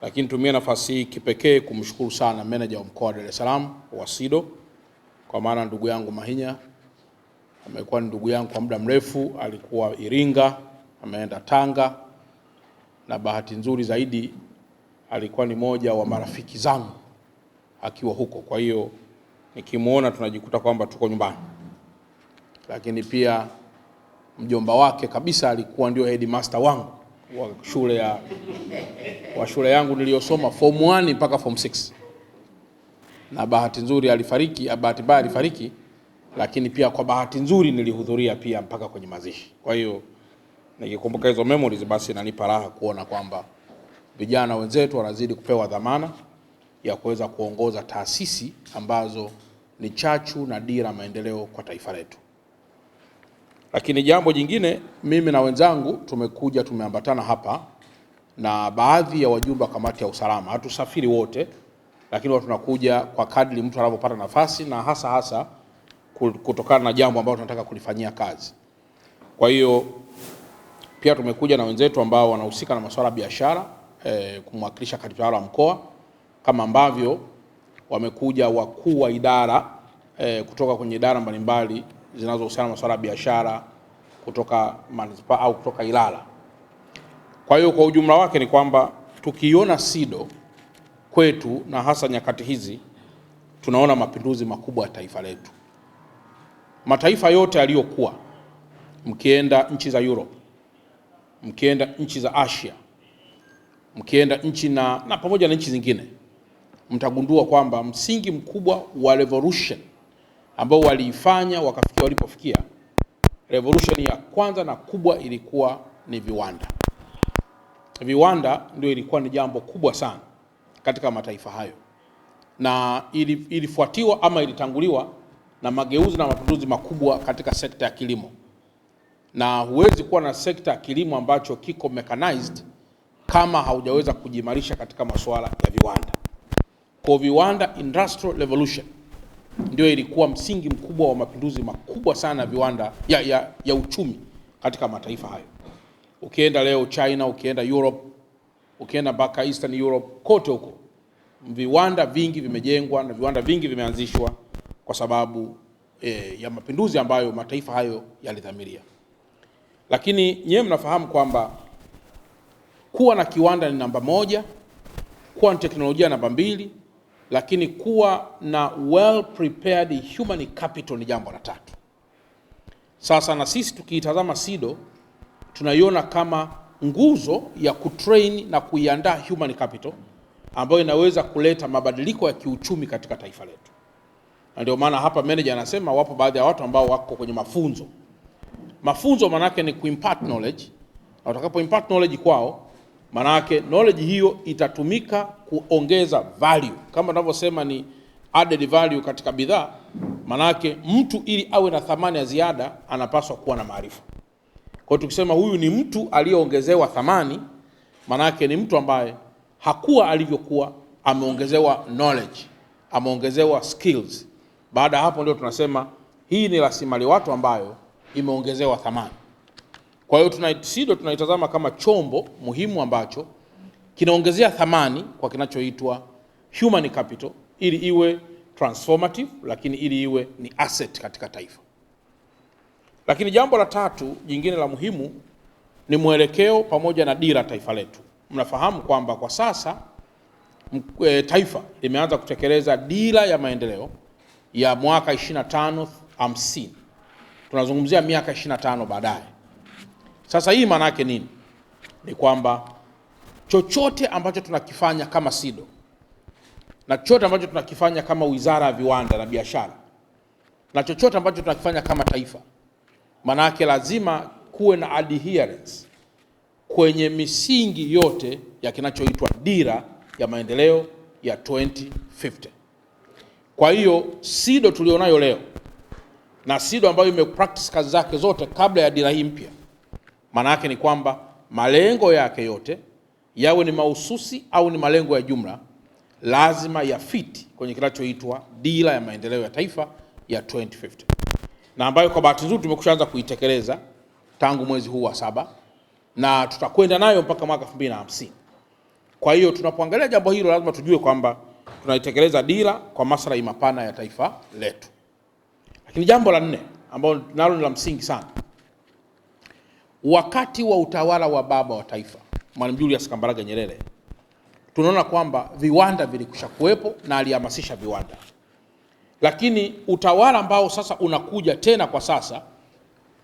Lakini tumia nafasi hii kipekee kumshukuru sana meneja wa mkoa wa Dar es Salaam wa SIDO, kwa maana ndugu yangu Mahinya amekuwa ni ndugu yangu kwa muda mrefu. Alikuwa Iringa, ameenda Tanga, na bahati nzuri zaidi alikuwa ni moja wa marafiki zangu akiwa huko. Kwa hiyo nikimuona tunajikuta kwamba tuko nyumbani. Lakini pia mjomba wake kabisa alikuwa ndio headmaster wangu wa shule yangu niliyosoma form 1 mpaka form 6. Na bahati nzuri alifariki, bahati mbaya alifariki, lakini pia kwa bahati nzuri nilihudhuria pia mpaka kwenye mazishi. Kwa hiyo nikikumbuka hizo memories, basi inanipa raha kuona kwamba vijana wenzetu wanazidi kupewa dhamana ya kuweza kuongoza taasisi ambazo ni chachu na dira maendeleo kwa taifa letu. Lakini jambo jingine, mimi na wenzangu tumeambatana hapa na baadhi ya wajumbe wa kamati ya usalama. Hatusafiri wote, lakini tunakuja kwa kadri mtu anapopata nafasi, na hasa kutokana na jambo ambalo tunataka kulifanyia kazi. Kwa hiyo pia tumekuja na wenzetu ambao wanahusika na masuala ya biashara, kumwakilisha katibu tawala wa mkoa, kama ambavyo wamekuja wakuu wa idara kutoka kwenye idara mbalimbali zinazohusiana na masuala ya biashara kutoka manispaa au kutoka Ilala. Kwa hiyo kwa ujumla wake ni kwamba tukiona SIDO kwetu, na hasa nyakati hizi, tunaona mapinduzi makubwa ya taifa letu. Mataifa yote yaliyokuwa, mkienda nchi za Europe, mkienda nchi za Asia, mkienda nchi na pamoja na nchi zingine, mtagundua kwamba msingi mkubwa wa revolution ambao waliifanya wakafikia walipofikia, revolution ya kwanza na kubwa ilikuwa ni viwanda. Viwanda ndio ilikuwa ni jambo kubwa sana katika mataifa hayo, na ilifuatiwa ama ilitanguliwa na mageuzi na mapinduzi makubwa katika sekta ya kilimo. Na huwezi kuwa na sekta ya kilimo ambacho kiko mechanized kama haujaweza kujimarisha katika masuala ya viwanda. Kwa viwanda, industrial revolution ndio ilikuwa msingi mkubwa wa mapinduzi makubwa sana viwanda ya uchumi katika mataifa hayo. Ukienda leo China, ukienda Europe, ukienda mpaka Eastern Europe, kote huko viwanda vingi vimejengwa na viwanda vingi vimeanzishwa kwa sababu ya mapinduzi ambayo mataifa hayo yalidhamiria. Lakini nyewe mnafahamu kwamba kuwa na kiwanda ni namba moja, kuwa na teknolojia namba 2, lakini kuwa na well prepared human capital ni jambo la 3. Sasa na sisi tukiitazama SIDO tunaiona kama nguzo ya kutrain na kuiandaa human capital ambayo inaweza kuleta mabadiliko ya kiuchumi katika taifa letu. Na ndio maana hapa manager anasema wapo baadhi ya watu ambao wako kwenye mafunzo. Mafunzo manake ni kuimpart knowledge, na utakapo impart knowledge kwao, manake knowledge hiyo itatumika kuongeza value. Kama tunavyosema ni added value katika bidhaa, manake mtu ili awe na thamani ya ziada anapaswa kuwa na maarifa. Kwa hiyo tukisema huyu ni mtu aliyeongezewa thamani, manake ni mtu ambaye hakuwa alivyokuwa, ameongezewa knowledge, ameongezewa skills. Baada hapo ndio tunasema hii ni rasilimali watu ambayo imeongezewa thamani. Kwa hiyo SIDO tunaitazama kama chombo muhimu ambacho kinaongezea thamani kwa kinachoitwa human capital, ili iwe transformative, lakini ili iwe ni asset katika taifa. Lakini jambo la 3 jingine la muhimu ni mwelekeo pamoja na dira taifa letu. Mnafahamu kwamba kwa sasa taifa limeanza kutekeleza dira ya maendeleo ya mwaka 25-50. Tunazungumzia miaka 25 baadaye. Sasa hii maana yake nini? Ni kwamba chochote ambacho tunakifanya kama SIDO na chochote ambacho tunakifanya kama Wizara ya Viwanda na Biashara na chochote ambacho tunakifanya kama taifa, maana yake lazima kuwe na adherence kwenye misingi yote ya kinachoitwa dira ya maendeleo ya 2050. Kwa hiyo SIDO tulionayo leo na SIDO ambayo imepractice kazi zake zote kabla ya dira hii mpya, maana yake ni kwamba malengo yake yote, yawe ni mahususi au ni malengo ya jumla, lazima yafiti kwenye kinachoitwa dira ya maendeleo ya taifa ya 2050, na ambayo kwa bahati nzuri tumekushaanza kuitekeleza tangu mwezi huu wa 7, na tutakwenda nayo mpaka mwaka 2050. Kwa hiyo tunapoangalia jambo hilo lazima tujue kwamba tunaitekeleza dira kwa maslahi mapana ya taifa letu. Lakini jambo la 4 ambalo nalo ni la msingi sana, wakati wa utawala wa baba wa taifa Mwalimu Julius Kambarage Nyerere, tunaona kwamba viwanda vilikwisha kuwepo na alihamasisha viwanda, lakini utawala ambao sasa unakuja tena kwa sasa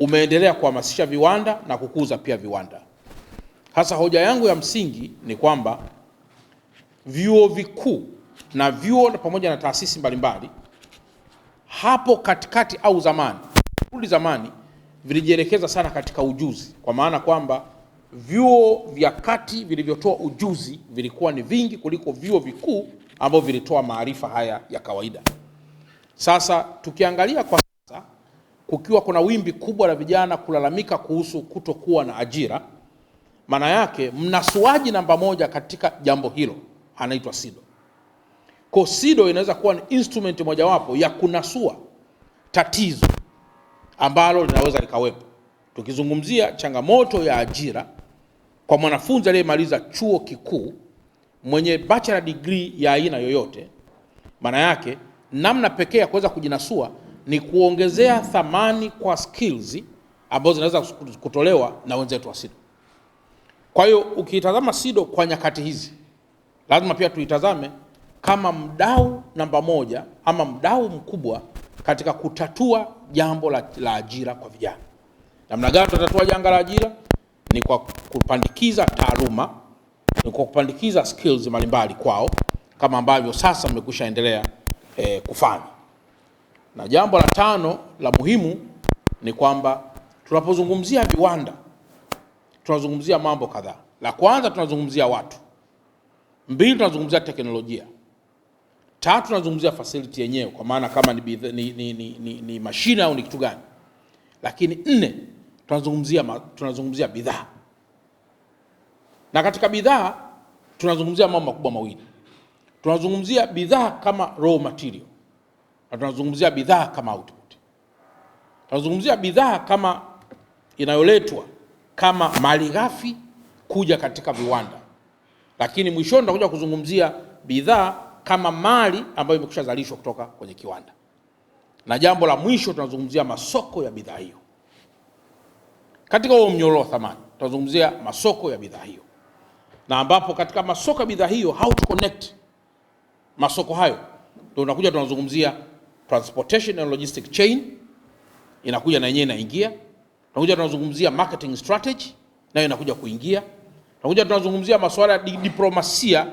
umeendelea kuhamasisha viwanda na kukuza pia viwanda. Hasa hoja yangu ya msingi ni kwamba vyuo vikuu na vyuo pamoja na taasisi mbalimbali hapo katikati au zamani vilijielekeza sana katika ujuzi, kwa maana kwamba vyuo vya kati vilivyotoa ujuzi vilikuwa ni vingi kuliko vyuo vikuu ambavyo vilitoa maarifa haya ya kawaida. Sasa tukiangalia kwa sasa, kukiwa kuna wimbi kubwa la vijana kulalamika kuhusu kutokuwa na ajira, maana yake mnasuaji namba 1 katika jambo hilo anaitwa SIDO. Kwa SIDO inaweza kuwa ni instrument mojawapo ya kunasua tatizo ambalo linaweza likawepo. Tukizungumzia changamoto ya ajira kwa mwanafunzi aliyemaliza chuo kikuu mwenye bachelor degree ya aina yoyote, maana yake namna pekee ya kuweza kujinasua ni kuongezea thamani kwa skills ambazo zinaweza kutolewa na wenzetu wa SIDO. Kwa hiyo ukitazama SIDO kwa nyakati hizi, lazima pia tuitazame kama mdau namba 1 ama mdau mkubwa katika kutatua jambo la ajira kwa vijana. Namna gani tutatatua janga la ajira? Ni kwa kupandikiza taaluma, ni kwa kupandikiza skills mbalimbali kwao, kama ambavyo sasa mmekwisha endelea kufanya. Na jambo la 5 la muhimu ni kwamba tunapozungumzia viwanda tunazungumzia mambo kadhaa. La kwanza, tunazungumzia watu. 2, tunazungumzia teknolojia. 3, tunazungumzia facility yenyewe, kwa maana kama ni mashine au ni kitu gani. Lakini 4, tunazungumzia bidhaa. Na katika bidhaa tunazungumzia mambo makubwa mawili. Tunazungumzia bidhaa kama raw material na tunazungumzia bidhaa kama output. Tunazungumzia bidhaa kama inayoletwa kama malighafi kuja katika viwanda, lakini mwishoni tutakuja kuzungumzia bidhaa kama mali ambayo imekushazalishwa kutoka kwenye kiwanda. Na jambo la mwisho, tunazungumzia masoko ya bidhaa hiyo. Katika huo mnyororo wa thamani tunazungumzia masoko ya bidhaa hiyo, na ambapo katika masoko ya bidhaa hiyo, how to connect masoko hayo, ndio tunakuja tunazungumzia transportation and logistic chain, inakuja na yenyewe inaingia. Tunakuja tunazungumzia marketing strategy, nayo inakuja kuingia. Tunakuja tunazungumzia masuala ya diplomasia,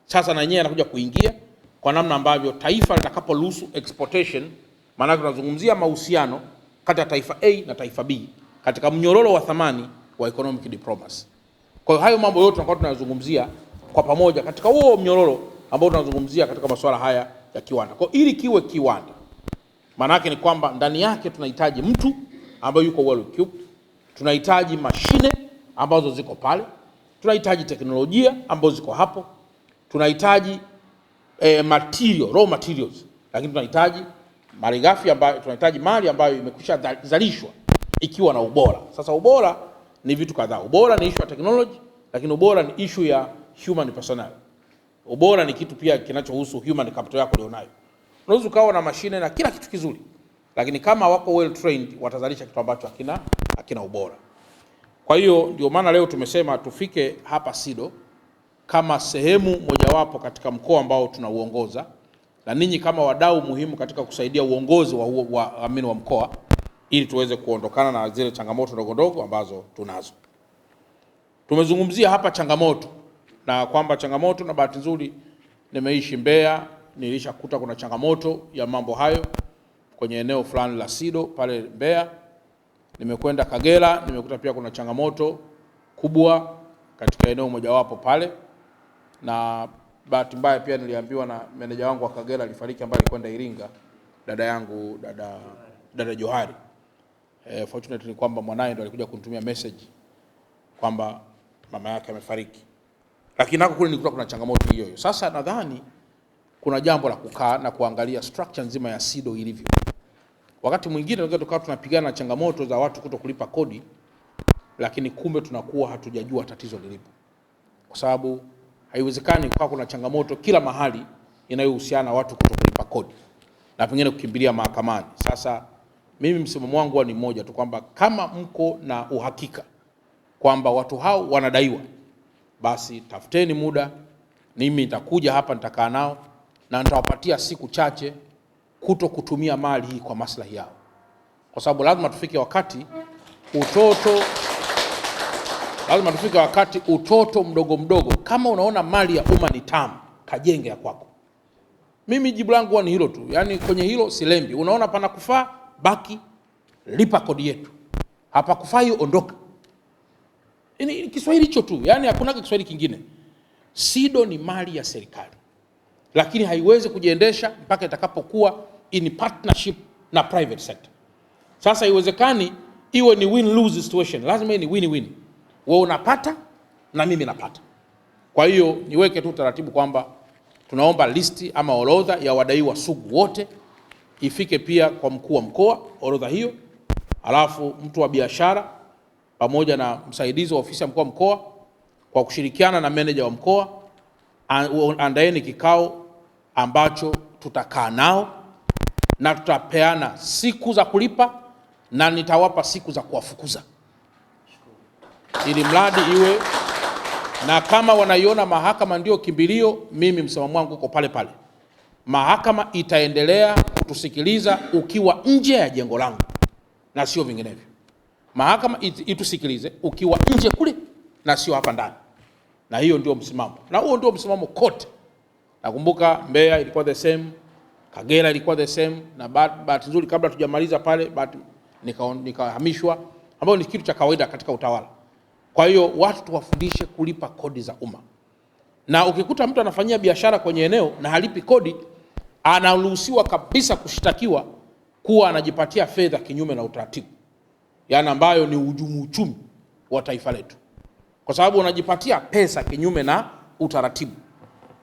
sasa na yenyewe inakuja kuingia, kwa namna ambavyo taifa litakaporuhusu exportation, maana tunazungumzia mahusiano kati ya taifa A na taifa B katika mnyororo wa thamani wa economic diplomacy. Kwa hiyo hayo mambo yote tunakuwa tunazungumzia kwa pamoja katika huo mnyororo ambao tunazungumzia katika masuala haya ya kiwanda. Kwa ili kiwe kiwanda, maana yake ni kwamba ndani yake tunahitaji mtu ambaye yuko well equipped, tunahitaji mashine ambazo ziko pale, tunahitaji teknolojia ambazo ziko hapo, tunahitaji raw materials, lakini tunahitaji malighafi ambayo, tunahitaji mali ambayo imekwisha zalishwa ikiwa na ubora. Sasa ubora ni vitu kadhaa. Ubora ni issue ya technology, lakini ubora ni issue ya human personnel. Ubora ni kitu pia kinachohusu human capital yako ulionayo. Unaweza ukawa na mashine na kila kitu kizuri, lakini kama wako well trained watazalisha kitu ambacho hakina ubora. Kwa hiyo ndio maana leo tumesema tufike hapa SIDO kama sehemu mojawapo katika mkoa ambao tunauongoza, na ninyi kama wadau muhimu katika kusaidia uongozi wa mkoa, ili tuweze kuondokana na zile changamoto ndogo ndogo ambazo tunazo. Tumezungumzia hapa changamoto, na kwamba changamoto, na bahati nzuri nimeishi Mbeya, nilishakuta kuna changamoto ya mambo hayo kwenye eneo fulani la SIDO pale Mbeya. Nimekwenda Kagera, nimekuta pia kuna changamoto kubwa katika eneo mojawapo pale, na bahati mbaya pia niliambiwa na meneja wangu wa Kagera alifariki, ambaye alikwenda Iringa, dada yangu, dada Johari. Fortunately kwamba mwanae ndo alikuja kunitumia message kwamba mama yake amefariki, lakini nako kule nilikuta kuna changamoto hiyo. Sasa nadhani kuna jambo la kukaa na kuangalia structure nzima ya SIDO ilivyo. Wakati mwingine tunaweza tukawa tunapigana na changamoto za watu kuto kulipa kodi, lakini kumbe tunakuwa hatujajua tatizo lilipo, kwa sababu haiwezekani kwa kuna changamoto kila mahali inayohusiana watu kutokulipa kodi na pengine kukimbilia mahakamani. Sasa mimi msimamo wangu ni mmoja tu, kwamba kama mko na uhakika kwamba watu hao wanadaiwa, basi tafuteni muda, mimi nitakuja hapa, nitakaa nao na nitawapatia siku chache kuto kutumia mali hii kwa maslahi yao, kwa sababu lazima tufike wakati utoto mdogo mdogo, kama unaona mali ya umma ni tamu, kajenge ya kwako. Mimi jibu langu ni hilo tu, yani kwenye hilo silembi. Unaona pana kufaa, baki lipa kodi yetu, hapa kufai ondoka. Ni Kiswahili hicho tu, yani hakuna Kiswahili kingine. SIDO ni mali ya serikali, lakini haiwezi kujiendesha mpaka itakapokuwa in partnership na private sector. Sasa haiwezekani iwe ni win-lose situation, lazima ni win-win. Wewe unapata na mimi napata. Kwa hiyo niweke tu taratibu kwamba tunaomba listi ama orodha ya wadaiwa sugu wote ifike pia kwa mkuu wa mkoa, orodha hiyo. Alafu mtu wa biashara pamoja na msaidizi wa ofisi ya mkuu wa mkoa kwa kushirikiana na meneja wa mkoa, andaeni kikao ambacho tutakaa nao na tutapeana siku za kulipa na nitawapa siku za kuwafukuza, ili mradi iwe. Na kama wanaiona mahakama ndio kimbilio, mimi msimamo wangu uko pale pale. Mahakama itaendelea kutusikiliza ukiwa nje ya jengo langu na sio vinginevyo. Mahakama itusikilize ukiwa nje kule na sio hapa ndani. Na hiyo ndio msimamo. Na huo ndio msimamo kote. Nakumbuka Mbeya ilikuwa the same, Kagera ilikuwa the same, na bahati nzuri kabla tujamaliza pale nikahamishwa, ambao ni kitu cha kawaida katika utawala. Kwa hiyo watu tuwafundishe kulipa kodi za umma. Na ukikuta mtu anafanyia biashara kwenye eneo na halipi kodi, anaruhusiwa kabisa kushtakiwa kuwa anajipatia fedha kinyume na utaratibu, yani ambayo ni uhujumu uchumi wa taifa letu, kwa sababu unajipatia pesa kinyume na utaratibu.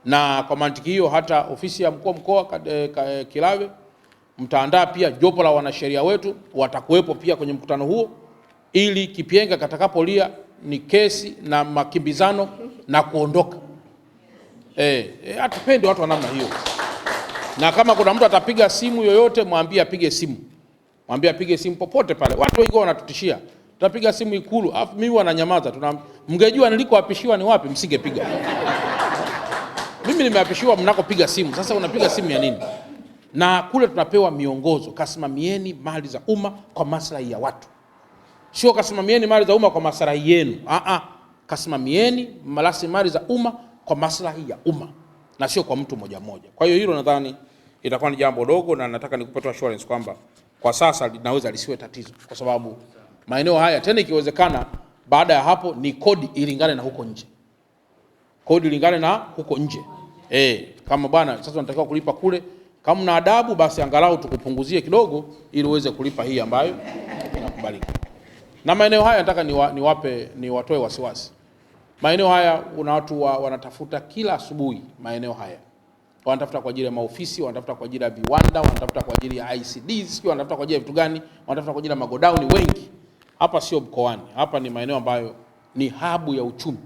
Na kwa mantiki hiyo, hata ofisi ya mkuu wa mkoa Kilawe mtaandaa pia jopo la wanasheria wetu, watakuwepo pia kwenye mkutano huo, ili kipenga katakapolia ni kesi na makimbizano na kuondoka. Hatupende watu wa namna hiyo. Na kama kuna mtu atapiga simu yoyote, mwambie apige simu. Mwambie apige simu popote pale. Watu wengi wanatutishia, tutapiga simu Ikulu, afu mimi wananyamaza. Mngejua nilikoapishiwa ni wapi, msingepiga. Mimi nimeapishiwa mnakopiga simu. Sasa unapiga simu ya nini? Na kule tunapewa miongozo, kasimamieni mali za umma kwa maslahi ya watu. Sio kasimamieni mali za umma kwa maslahi yenu. Kasimamieni mali za umma kwa maslahi ya umma na sio kwa mtu mmoja mmoja. Kwa hiyo hilo nadhani itakuwa ni jambo dogo, na nataka nikupe assurance kwamba kwa sasa linaweza lisiwe tatizo, kwa sababu maeneo haya tena ikiwezekana baada ya hapo ni kodi ilingane na huko nje. Kodi ilingane na huko nje. Kama bwana sasa unatakiwa kulipa kule, kama una adabu basi angalau tukupunguzie kidogo ili uweze kulipa hii ambayo inakubalika. Na maeneo haya nataka niwatoe wasiwasi. Maeneo haya una watu wanatafuta kila asubuhi. Maeneo haya wanatafuta kwa ajili ya maofisi, wanatafuta kwa ajili ya viwanda, wanatafuta kwa ajili ya ICDs, wanatafuta kwa ajili ya vitu gani, wanatafuta kwa ajili ya magodauni wengi. Hapa sio mkoani, hapa ni maeneo ambayo ni habu ya uchumi.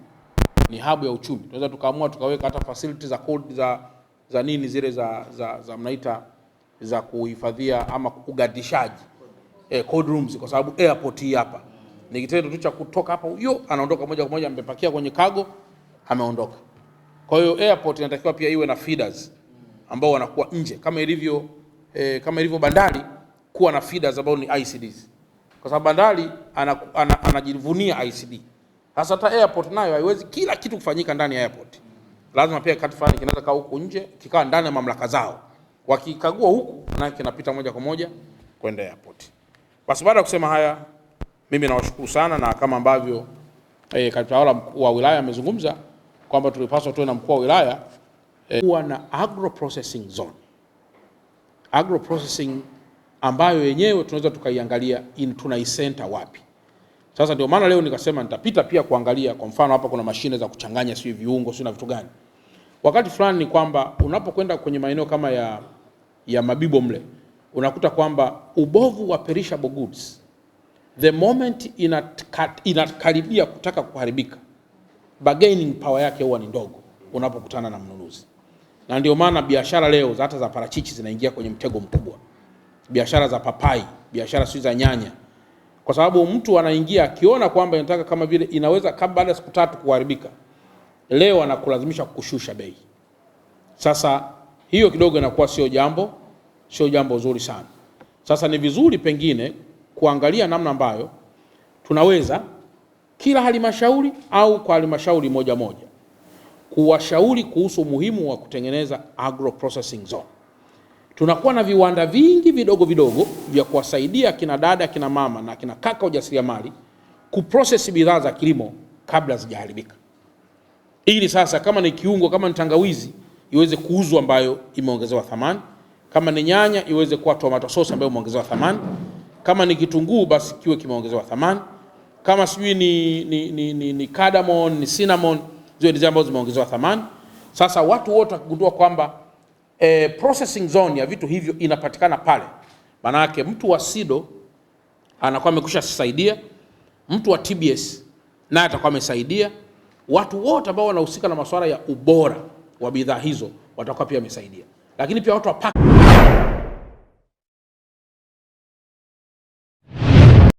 Ni habu ya uchumi. Tunaweza tukaamua tukaweka hata facility za code za nini zile za mnaita za kuhifadhia ama ugadishaji. Code rooms, kwa sababu airport hii hapa ni kitendo tu cha kutoka hapa huyo anaondoka moja kwa moja, amepakia kwenye cargo ameondoka. Kwa hiyo airport inatakiwa pia iwe na feeders ambao wanakuwa nje, kama ilivyo bandari kuwa na feeders ambao ni ICDs, kwa sababu bandari anajivunia ICD. Sasa hata airport nayo haiwezi kila kitu kufanyika ndani ya airport. Lazima pia kati fulani kinaweza kaa huko nje, kikaa ndani ya mamlaka zao. Wakikagua huku na kinapita moja kwa moja kwenda airport. Basi baada ya kusema haya, mimi nawashukuru sana, na kama ambavyo katibu wa wilaya amezungumza kwamba tulipaswa tuwe na mkuu wa wilaya kuwa na agro processing zone. Agro processing ambayo yenyewe tunaweza tukaiangalia tunaisenta wapi. Sasa ndio maana leo nikasema nitapita pia kuangalia, kwa mfano hapa kuna mashine za kuchanganya sio viungo sio na vitu gani. Wakati fulani ni kwamba unapokwenda kwenye maeneo kama ya Mabibo mle, unakuta kwamba ubovu wa perishable goods, the moment inakaribia kutaka kuharibika, bargaining power yake huwa ni ndogo. unapokutana na mnunuzi. Na ndio maana biashara leo hata za parachichi zinaingia kwenye mtego mkubwa, biashara za papai, biashara sio za nyanya, kwa sababu mtu anaingia akiona kwamba inataka kama vile inaweza kama baada ya siku 3 kuharibika, leo anakulazimisha kushusha bei. Sasa hiyo kidogo inakuwa sio jambo zuri sana. Sasa ni vizuri pengine kuangalia namna ambayo tunaweza kila halmashauri au kwa halmashauri moja moja kuwashauri kuhusu umuhimu wa kutengeneza agro processing zone. Tunakuwa na viwanda vingi vidogo vidogo vya kuwasaidia kina dada, kina mama na kina kaka ujasiriamali kuprocess bidhaa za kilimo kabla zijaharibika, ili sasa kama ni kiungo, kama ni tangawizi iweze kuuzwa ambayo imeongezewa thamani, kama ni nyanya iweze kuwa tomato sauce ambayo imeongezewa thamani, kama ni kitunguu basi kiwe kimeongezewa thamani, kama sijui ni cardamom, ni cinnamon, zile ndizo ambazo zimeongezewa thamani. Sasa watu wote wakigundua kwamba processing zone ya vitu hivyo inapatikana pale, maana yake mtu wa SIDO anakuwa amekwisha saidia, mtu wa TBS naye atakuwa amesaidia, watu wote ambao wanahusika na masuala ya ubora wa bidhaa hizo watakuwa pia wamesaidia, lakini pia watu wa